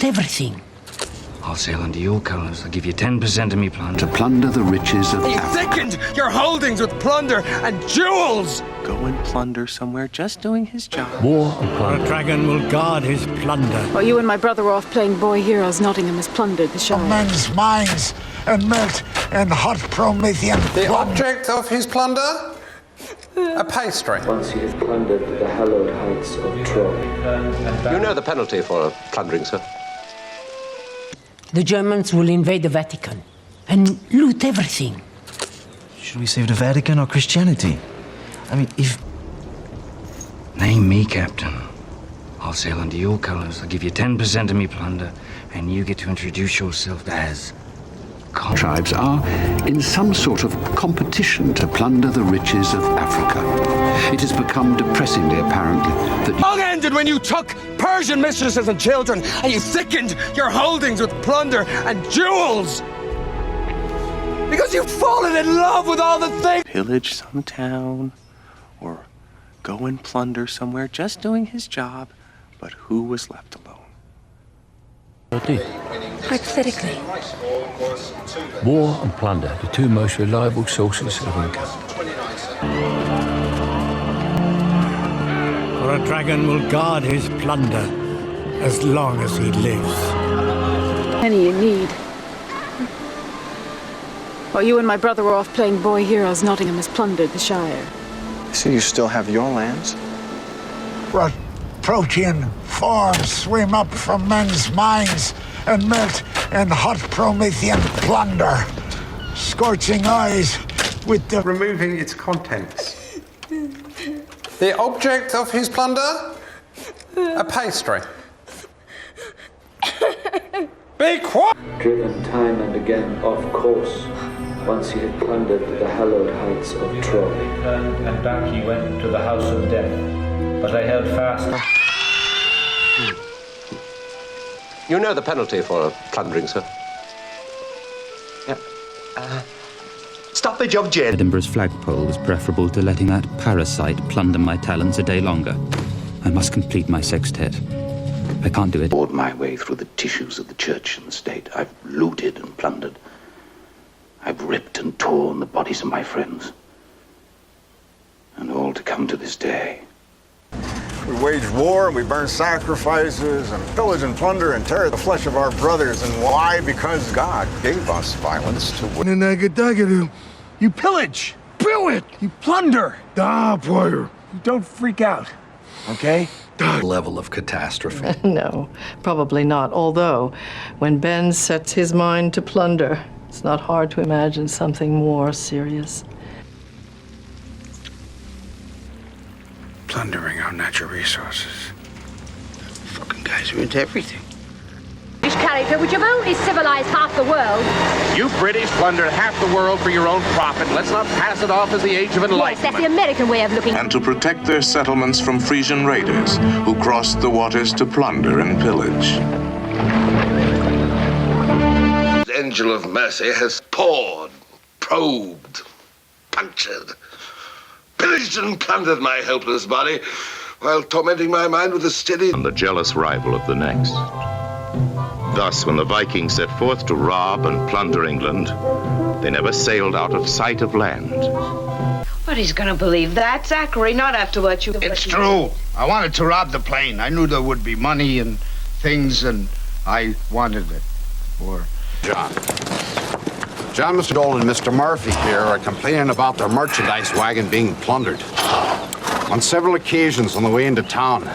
loot everything. I'll sail under your colours. I'll give you 10% of me plunder. To plunder the riches of You Africa. thickened your holdings with plunder and jewels! Go and plunder somewhere, just doing his job. War and plunder. A dragon will guard his plunder. While you and my brother were off playing boy heroes, Nottingham has plundered the Shire. Men's minds and melt in hot Promethean. The object of his plunder? A pastry. Once he had plundered the hallowed heights of Troy. You know the penalty for plundering, sir? The Germans will invade the Vatican and loot everything. Should we save the Vatican or Christianity? I mean, if... Name me, Captain. I'll sail under your colours. I'll give you 10% of me plunder, and you get to introduce yourself as... Tribes are in some sort of competition to plunder the riches of Africa. It has become depressingly apparent that... Long ended when you took Persian mistresses and children, and you thickened your holdings with plunder and jewels! Because you've fallen in love with all the things! Pillage some town, or go and plunder somewhere, just doing his job, but who was left alone? Hypothetically. War and plunder, the two most reliable sources of income. For a dragon will guard his plunder as long as he lives. Any you need. While you and my brother were off playing boy heroes, Nottingham has plundered the Shire. So you still have your lands? What protean forms swim up from men's minds and melt in hot Promethean plunder. Scorching eyes with the... Removing its contents. The object of his plunder? A pastry. Be quiet! Driven time and again off course, once he had plundered the hallowed heights of Troy. And back he went to the house of death, but I held fast. You know the penalty for plundering, sir? Yeah. Stoppage of jail. Edinburgh's flagpole was preferable to letting that parasite plunder my talents a day longer. I must complete my sextet. I can't do it. Bored my way through the tissues of the church and the state. I've looted and plundered. I've ripped and torn the bodies of my friends. And all to come to this day. We wage war and we burn sacrifices and pillage and plunder and tear the flesh of our brothers. And why? Because God gave us violence to win. You pillage, you plunder. Boyer, don't freak out, okay? Level of catastrophe. No, probably not. Although, when Ben sets his mind to plunder, it's not hard to imagine something more serious. Plundering our natural resources. Fucking guys are into everything. British character, which have only civilized half the world. You British plundered half the world for your own profit. Let's not pass it off as the Age of Enlightenment. Yes, that's the American way of looking. And to protect their settlements from Frisian raiders who crossed the waters to plunder and pillage. The angel of mercy has poured, probed, punctured, pillaged and plundered my helpless body, while tormenting my mind with a steady... And the jealous rival of the next. Thus, when the Vikings set forth to rob and plunder England, they never sailed out of sight of land. But he's gonna believe that, Zachary, not after what you... It's true. I wanted to rob the plane. I knew there would be money and things, and I wanted it. Or... John, Mr. Dolan and Mr. Murphy here are complaining about their merchandise wagon being plundered. On several occasions on the way into town,